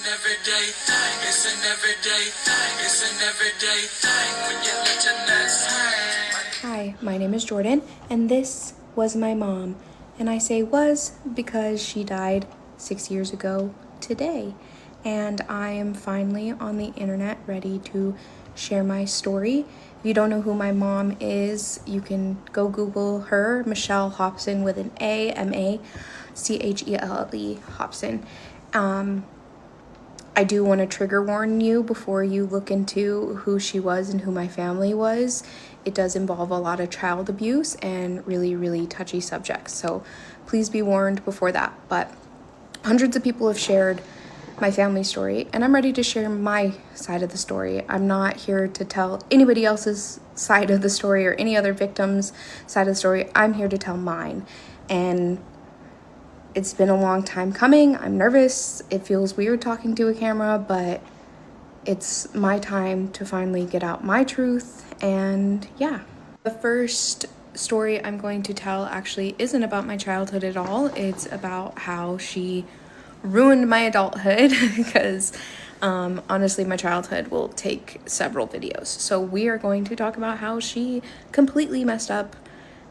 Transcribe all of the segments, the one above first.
an everyday thing. It's an everyday thing. It's an everyday thing when you let your nuts hang. Hi, my name is Jordan, and this was my mom. And I say was because she died 6 years ago today. And I am finally on the internet ready to share my story. If you don't know who my mom is, you can go Google her, Michelle Hobson with an A, Machelle Hobson. I do want to trigger warn you before you look into who she was and who my family was. It does involve a lot of child abuse and really, really touchy subjects. So please be warned before that. But hundreds of people have shared my family story, and I'm ready to share my side of the story. I'm not here to tell anybody else's side of the story or any other victim's side of the story. I'm here to tell mine. And it's been a long time coming. I'm nervous. It feels weird talking to a camera, but it's my time to finally get out my truth. And yeah. The first story I'm going to tell actually isn't about my childhood at all. It's about how she ruined my adulthood because honestly, my childhood will take several videos. So we are going to talk about how she completely messed up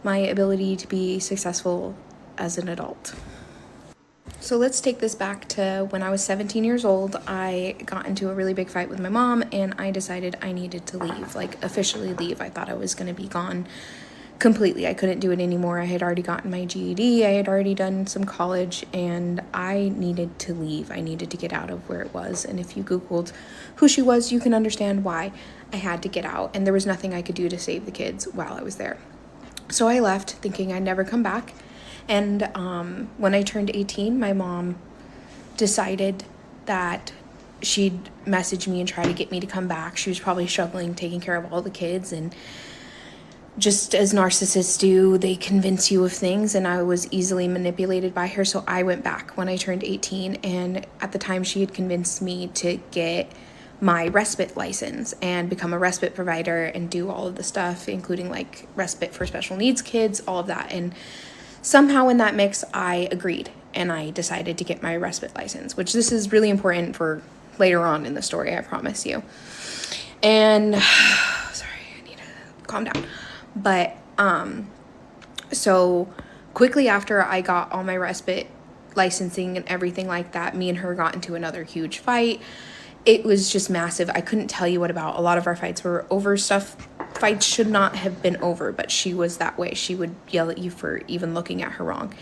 my ability to be successful as an adult. So let's take this back to when I was 17 years old. I got into a really big fight with my mom, and I decided I needed to leave, like officially leave. I thought I was going to be gone completely. I couldn't do it anymore. I had already gotten my GED. I had already done some college, and I needed to leave. I needed to get out of where it was. And if you Googled who she was, you can understand why I had to get out. And there was nothing I could do to save the kids while I was there. So I left thinking I'd never come back. And when I turned 18, my mom decided that she'd message me and try to get me to come back. She was probably struggling taking care of all the kids, and just as narcissists do, they convince you of things, and I was easily manipulated by her. So I went back when I turned 18, and at the time she had convinced me to get my respite license and become a respite provider and do all of the stuff, including like respite for special needs kids, all of that. And somehow in that mix, I agreed, and I decided to get my respite license, which this is really important for later on in the story, I promise you. And sorry, I need to calm down. But so quickly after I got all my respite licensing and everything like that, me and her got into another huge fight. It was just massive. I couldn't tell you what about. A lot of our fights were over stuff. Fights should not have been over, but she was that way. She would yell at you for even looking at her wrong.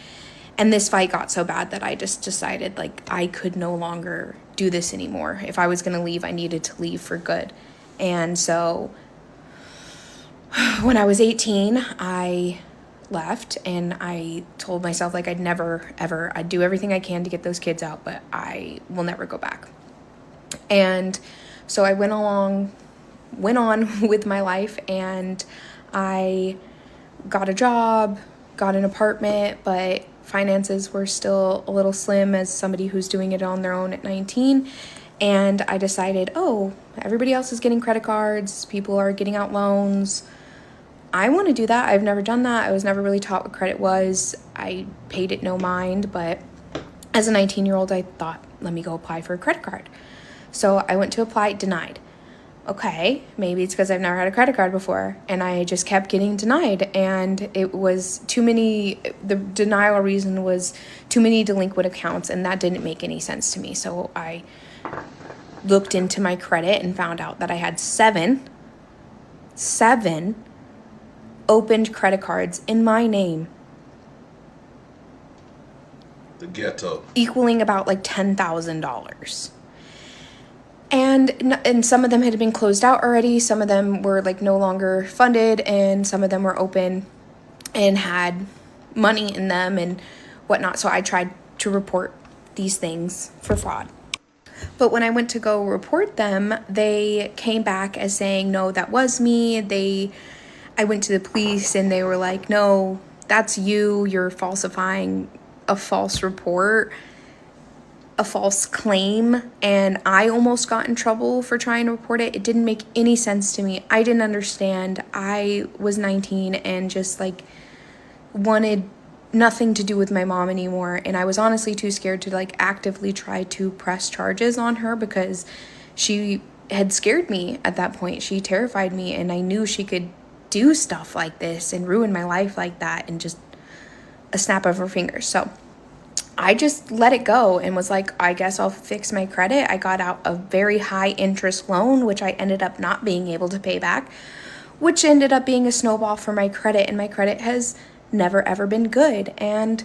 And this fight got so bad that I just decided like I could no longer do this anymore. If I was going to leave, I needed to leave for good. And so when I was 18, I left, and I told myself like I'd never, ever, I'd do everything I can to get those kids out, but I will never go back. And so I went on with my life, and I got a job, got an apartment, but finances were still a little slim as somebody who's doing it on their own at 19. And I decided, oh, everybody else is getting credit cards, people are getting out loans. I want to do that. I've never done that. I was never really taught what credit was. I paid it no mind, but as a 19-year-old, I thought, let me go apply for a credit card. So I went to apply, denied. Okay, maybe it's because I've never had a credit card before, and I just kept getting denied, and it was too many, the denial reason was too many delinquent accounts, and that didn't make any sense to me. So I looked into my credit and found out that I had seven opened credit cards in my name. The ghetto. Equaling about like $10,000. And some of them had been closed out already. Some of them were like no longer funded, and some of them were open and had money in them and whatnot. So I tried to report these things for fraud. But when I went to go report them, they came back as saying, no, that was me. I went to the police, and they were like, no, that's you. You're falsifying a false report, a false claim. And I almost got in trouble for trying to report it. It didn't make any sense to me. I didn't understand. I was 19 and just like wanted nothing to do with my mom anymore. And I was honestly too scared to like actively try to press charges on her because she had scared me at that point. She terrified me, and I knew she could do stuff like this and ruin my life like that in just a snap of her fingers. So I just let it go and was like, I guess I'll fix my credit. I got out a very high interest loan, which I ended up not being able to pay back, which ended up being a snowball for my credit, and my credit has never ever been good. And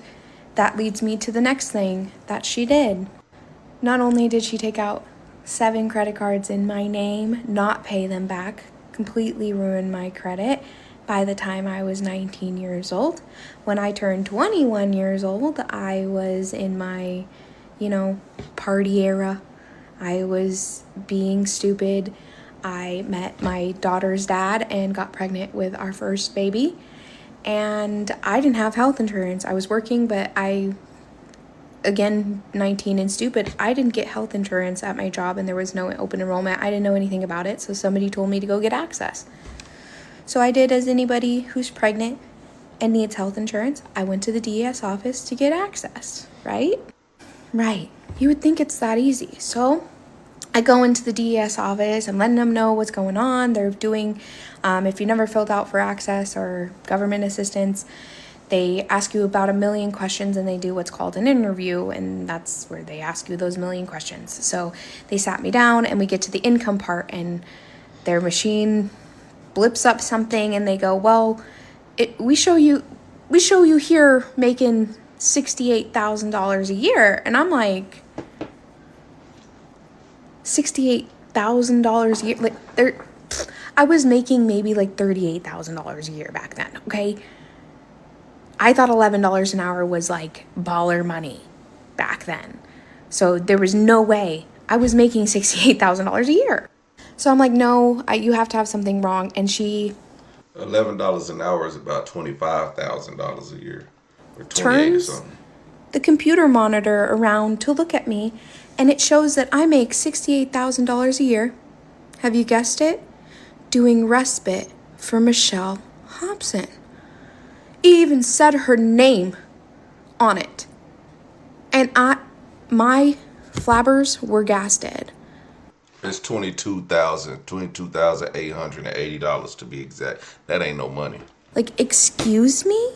that leads me to the next thing that she did. Not only did she take out 7 credit cards in my name, not pay them back, completely ruin my credit by the time I was 19 years old. When I turned 21 years old, I was in my, party era. I was being stupid. I met my daughter's dad and got pregnant with our first baby. And I didn't have health insurance. I was working, but again, 19 and stupid, I didn't get health insurance at my job, and there was no open enrollment. I didn't know anything about it, so somebody told me to go get access. So I did as anybody who's pregnant and needs health insurance. I went to the DES office to get access, right? Right. You would think it's that easy. So I go into the DES office. I'm letting them know what's going on. They're doing, if you never filled out for access or government assistance, they ask you about 1 million questions, and they do what's called an interview, and that's where they ask you those 1 million questions. So they sat me down, and we get to the income part, and their machine blips up something, and they go, well, we show you here making $68,000 a year. And I'm like, $68,000 a year? Like, I was making maybe like $38,000 a year back then, okay? I thought $11 an hour was like baller money back then. So there was no way I was making $68,000 a year. So I'm like, no, you have to have something wrong. And she $11 an hour is about $25,000 a year, or 28 or turns something. the computer monitor around to look at me, and it shows that I make $68,000 a year. Have you guessed it? Doing respite for Michelle Hobson. It even said her name on it. And my flabbers were gasted. It's $22,880 to be exact. That ain't no money. Like, excuse me?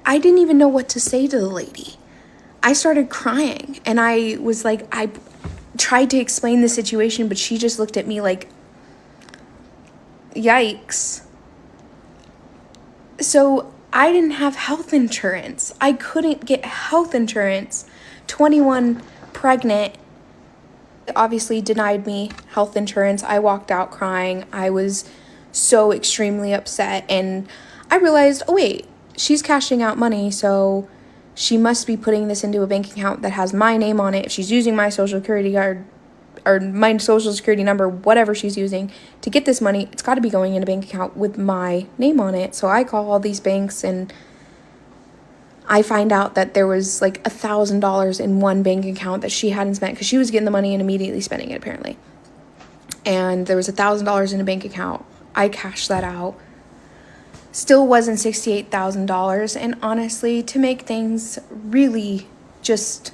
I didn't even know what to say to the lady. I started crying, and I was like, I tried to explain the situation, but she just looked at me like, yikes. So I didn't have health insurance. I couldn't get health insurance. 21, pregnant. Obviously denied me health insurance. I walked out crying. I was so extremely upset, and I realized, oh wait, she's cashing out money, so she must be putting this into a bank account that has my name on it. If she's using my social security card or my social security number, whatever she's using to get this money, it's got to be going in a bank account with my name on it. So I call all these banks, and I find out that there was like $1,000 in one bank account that she hadn't spent, because she was getting the money and immediately spending it apparently. And there was $1,000 in a bank account. I cashed that out. Still wasn't $68,000. And honestly, to make things really just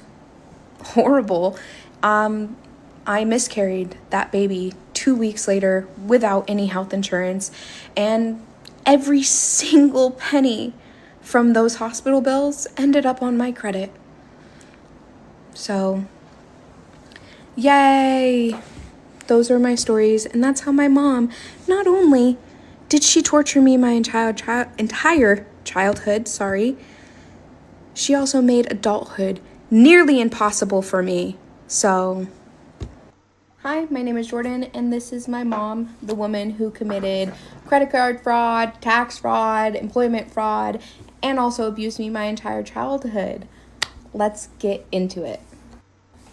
horrible, I miscarried that baby 2 weeks later without any health insurance. And every single penny from those hospital bills ended up on my credit. So, yay! Those are my stories, and that's how my mom, not only did she torture me my entire childhood, she also made adulthood nearly impossible for me. So, hi, my name is Jordan, and this is my mom, the woman who committed credit card fraud, tax fraud, employment fraud, and also abused me my entire childhood. Let's get into it.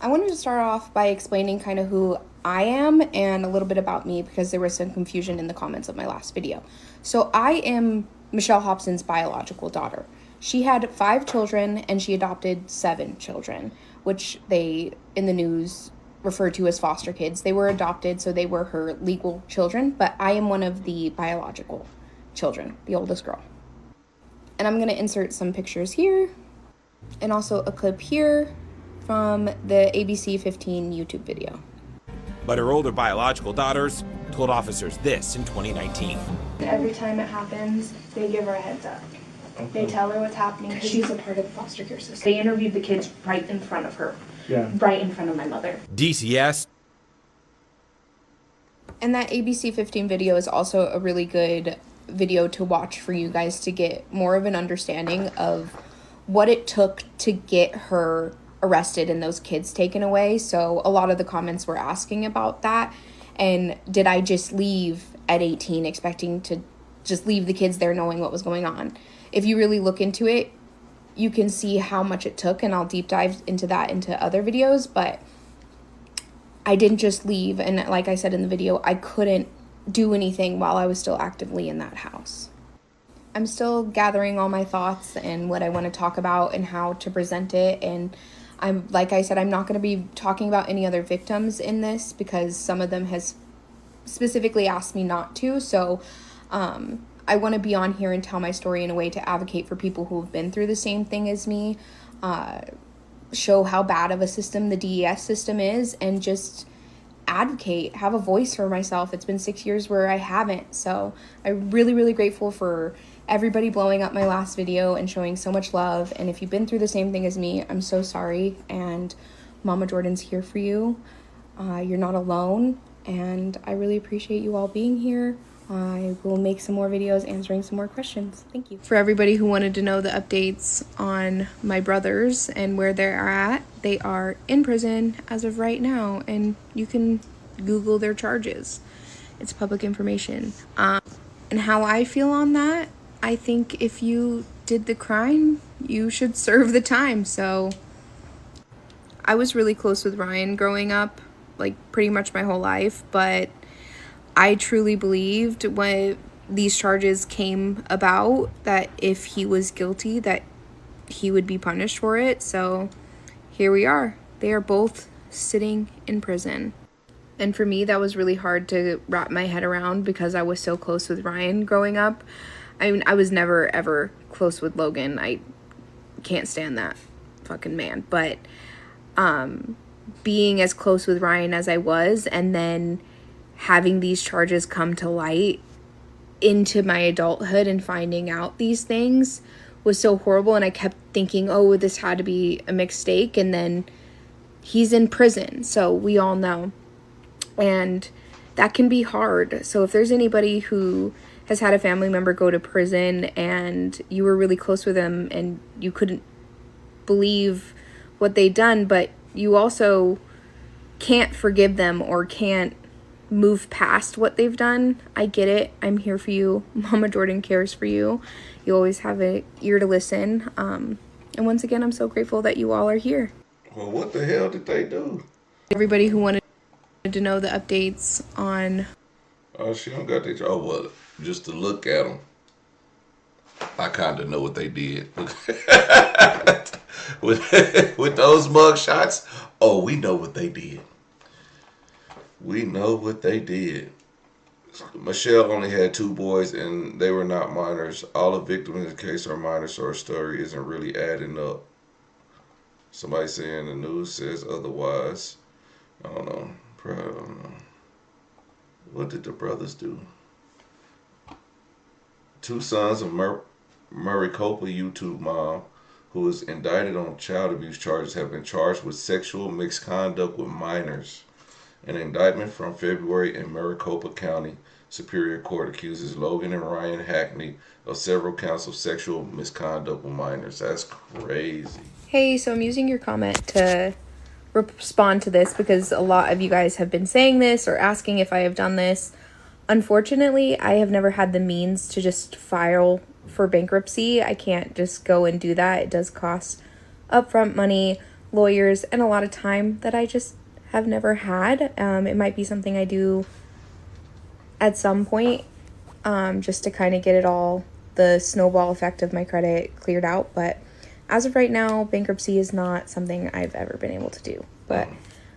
I wanted to start off by explaining kind of who I am and a little bit about me, because there was some confusion in the comments of my last video. So I am Michelle Hobson's biological daughter. She had 5 children, and she adopted 7 children, which they, in the news, refer to as foster kids. They were adopted, so they were her legal children, but I am one of the biological children, the oldest girl. And I'm going to insert some pictures here and also a clip here from the ABC 15 YouTube video. But her older biological daughters told officers this in 2019. Every time it happens, they give her a heads up. They tell her what's happening because she's a part of the foster care system. They interviewed the kids right in front of her, right in front of my mother. DCS. And that ABC 15 video is also a really good video to watch for you guys to get more of an understanding of what it took to get her arrested and those kids taken away. So a lot of the comments were asking about that. And did I just leave at 18 expecting to just leave the kids there knowing what was going on? If you really look into it, you can see how much it took, and I'll deep dive into that into other videos. But I didn't just leave, and like I said in the video, I couldn't do anything while I was still actively in that house. I'm still gathering all my thoughts and what I want to talk about and how to present it. And I'm, like I said, I'm not going to be talking about any other victims in this because some of them has specifically asked me not to. So I want to be on here and tell my story in a way to advocate for people who have been through the same thing as me, show how bad of a system the DES system is, and just advocate, have a voice for myself. It's been 6 years where I haven't. So I'm really, really grateful for everybody blowing up my last video and showing so much love. And if you've been through the same thing as me, I'm so sorry. And Mama Jordan's here for you. You're not alone. And I really appreciate you all being here. I will make some more videos answering some more questions. Thank you. For everybody who wanted to know the updates on my brothers and where they are at, they are in prison as of right now, and you can Google their charges. It's public information. And how I feel on that, I think if you did the crime, you should serve the time. So I was really close with Ryan growing up, like pretty much my whole life, but I truly believed when these charges came about that if he was guilty, that he would be punished for it. So here we are. They are both sitting in prison. And for me, that was really hard to wrap my head around because I was so close with Ryan growing up. I mean, I was never, ever close with Logan. I can't stand that fucking man. But being as close with Ryan as I was, and then having these charges come to light into my adulthood and finding out these things was so horrible. And I kept thinking, oh, this had to be a mistake. And then he's in prison, so we all know. And that can be hard. So if there's anybody who has had a family member go to prison and you were really close with them and you couldn't believe what they'd done, but you also can't forgive them or can't move past what they've done, I get it. I'm here for you. Mama Jordan cares for you. You always have an ear to listen. And once again, I'm so grateful that you all are here. Well, what the hell did they do? Everybody who wanted to know the updates on... Oh, she don't got that. Oh, well, just to look at them, I kind of know what they did. with those mug shots, oh, we know what they did. We know what they did. Michelle only had 2 boys, and they were not minors. All the victims in the case are minors, so her story isn't really adding up. Somebody saying the news says otherwise. I don't know. Probably don't know. What did the brothers do? 2 sons of Maricopa YouTube mom, who is indicted on child abuse charges, have been charged with sexual misconduct with minors. An indictment from February in Maricopa County Superior Court accuses Logan and Ryan Hackney of several counts of sexual misconduct with minors. That's crazy. Hey, so I'm using your comment to respond to this because a lot of you guys have been saying this or asking if I have done this. Unfortunately, I have never had the means to just file for bankruptcy. I can't just go and do that. It does cost upfront money, lawyers, and a lot of time that I just have never had. It might be something I do at some point, just to kind of get it all, the snowball effect of my credit cleared out. But as of right now, bankruptcy is not something I've ever been able to do. But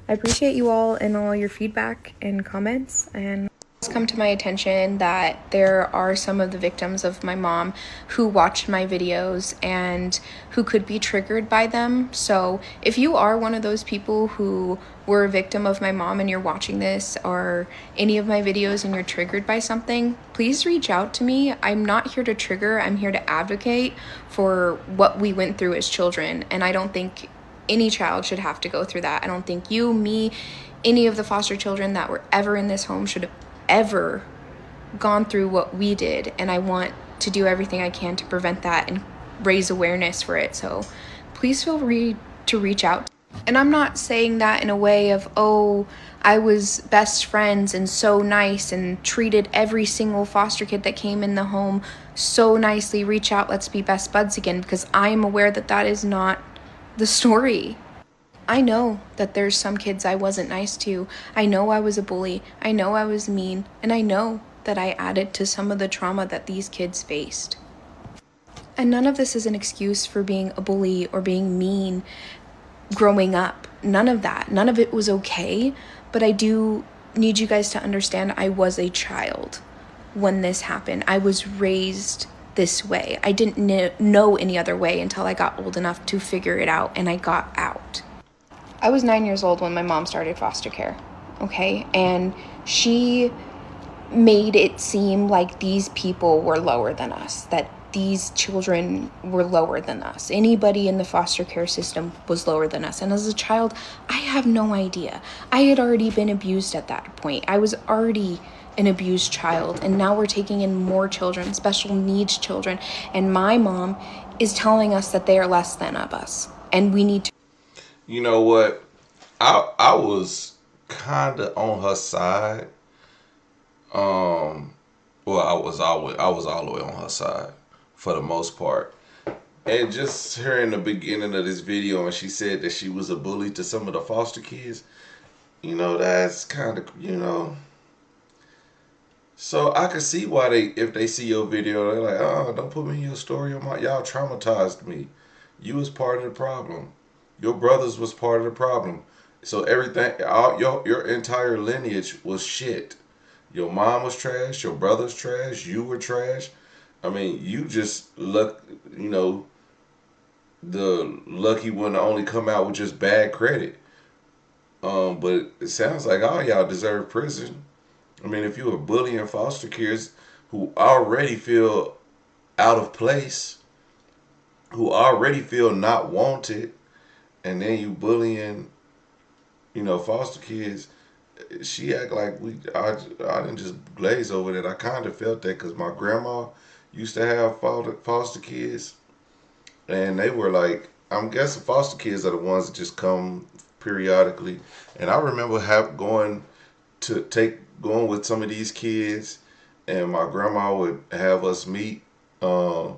I appreciate you all and all your feedback and comments. And It's come to my attention that there are some of the victims of my mom who watched my videos and who could be triggered by them. So if you are one of those people who were a victim of my mom and you're watching this or any of my videos and you're triggered by something, please reach out to me. I'm not here to trigger, I'm here to advocate for what we went through as children, and I don't think any child should have to go through that. I don't think you, me, any of the foster children that were ever in this home should have ever gone through what we did, and I want to do everything I can to prevent that and raise awareness for it. So please feel free to reach out. And I'm not saying that in a way of, oh, I was best friends and so nice and treated every single foster kid that came in the home so nicely, reach out, let's be best buds again, because I am aware that that is not the story. I know that there's some kids I wasn't nice to. I know I was a bully. I know I was mean. And I know that I added to some of the trauma that these kids faced. And none of this is an excuse for being a bully or being mean growing up. None of that. None of it was okay. But I do need you guys to understand I was a child when this happened. I was raised this way. I didn't know any other way until I got old enough to figure it out, and I got out. I was 9 years old when my mom started foster care, okay? And she made it seem like these people were lower than us, that these children were lower than us. Anybody in the foster care system was lower than us. And as a child, I have no idea. I had already been abused at that point. I was already an abused child, and now we're taking in more children, special needs children, and my mom is telling us that they are less than of us, and we need to. You know what? I was kind of on her side. Well, I was all the way on her side for the most part. And just her in the beginning of this video, and she said that she was a bully to some of the foster kids. That's kind of, So I can see why if they see your video, they're like, oh, don't put me in your story. Y'all traumatized me. You was part of the problem. Your brothers was part of the problem. So everything, your entire lineage was shit. Your mom was trash. Your brother's trash. You were trash. I mean, you just the lucky one to only come out with just bad credit. But it sounds like all y'all deserve prison. I mean, if you're bullying foster kids who already feel out of place, who already feel not wanted, and then you bullying, foster kids, she act like I didn't just glaze over that. I kind of felt that because my grandma used to have foster kids, and they were like, I'm guessing foster kids are the ones that just come periodically. And I remember going with some of these kids, and my grandma would have us meet the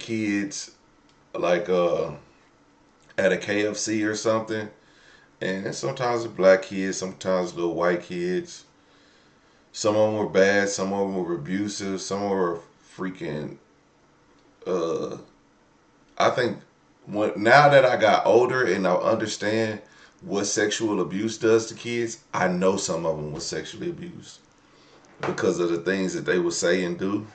kids like at a KFC or something. And sometimes it's black kids, sometimes little white kids. Some of them were bad, some of them were abusive, some were freaking I think now that I got older and I understand what sexual abuse does to kids, I know some of them were sexually abused because of the things that they would say and do.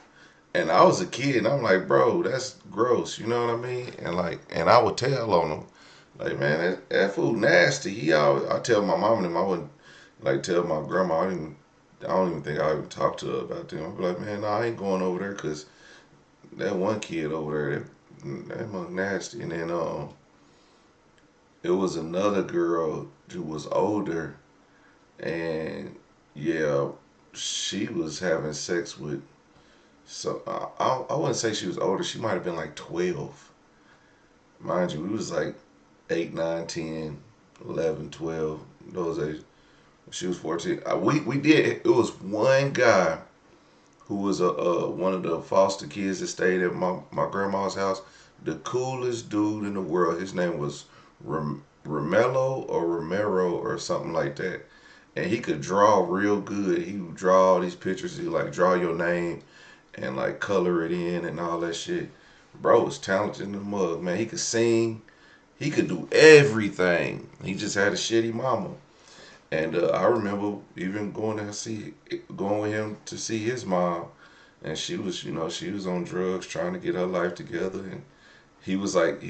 And I was a kid, and I'm like, bro, that's gross. You know what I mean? And I would tell on them, like, man, that food nasty. I tell my mom and them, I wouldn't tell my grandma. I don't even think I even talk to her about them. I'd be like, man, no, I ain't going over there because that one kid over there, that mug nasty. And then it was another girl who was older, and yeah, she was having sex with. So I wouldn't say she was older. She might have been like 12. Mind you, we was like 8, 9, 10, 11, 12. Those ages. She was 14. We did. It was one guy who was one of the foster kids that stayed at my grandma's house. The coolest dude in the world. His name was Romero or something like that. And he could draw real good. He would draw all these pictures. He draw your name and color it in and all that shit. Bro was talented in the mug, man. He could sing. He could do everything. He just had a shitty mama. And I remember even going with him to see his mom, and she was, she was on drugs, trying to get her life together, and he was like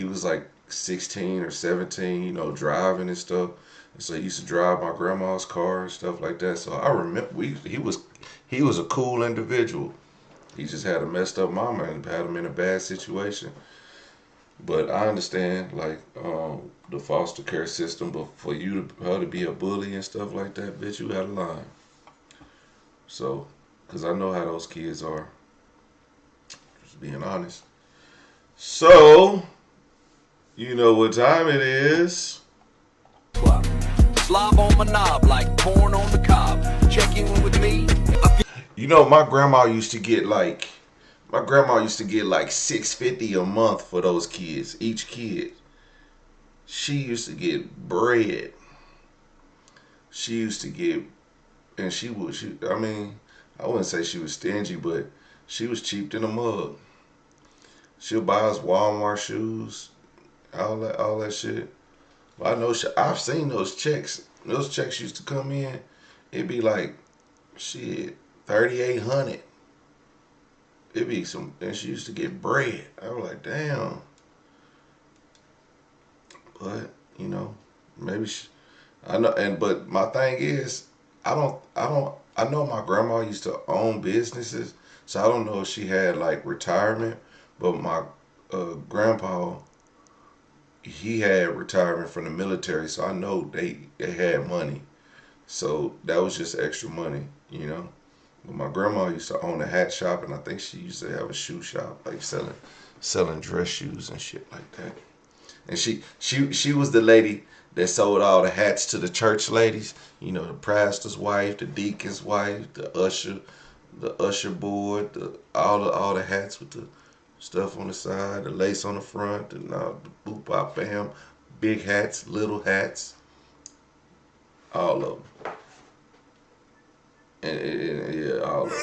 16 or 17, driving and stuff. And so he used to drive my grandma's car and stuff like that. So I remember he was a cool individual. He just had a messed up mama and had him in a bad situation. But I understand, like, the foster care system, but for her to be a bully and stuff like that, bitch, you out of line. So, because I know how those kids are, just being honest. So, you know what time it is. Slob on my knob like corn on the cob. Check in with me. My grandma used to get like $650 a month for those kids, each kid. She used to get bread. She used to get, and I wouldn't say she was stingy, but she was cheap than a mug. She'll buy us Walmart shoes, all that shit. But I know I've seen those checks. Those checks used to come in. It'd be like, shit, 3,800. It'd be some, and she used to get bread. I was like, damn. But maybe I know. But my thing is, I know my grandma used to own businesses, so I don't know if she had like retirement. But my grandpa, he had retirement from the military, so I know they had money. So that was just extra money. But my grandma used to own a hat shop, and I think she used to have a shoe shop, like selling dress shoes and shit like that. And she was the lady that sold all the hats to the church ladies. The pastor's wife, the deacon's wife, the usher board, all the hats with the stuff on the side, the lace on the front, and the boop bop bam, big hats, little hats, all of them. And yeah, all of them.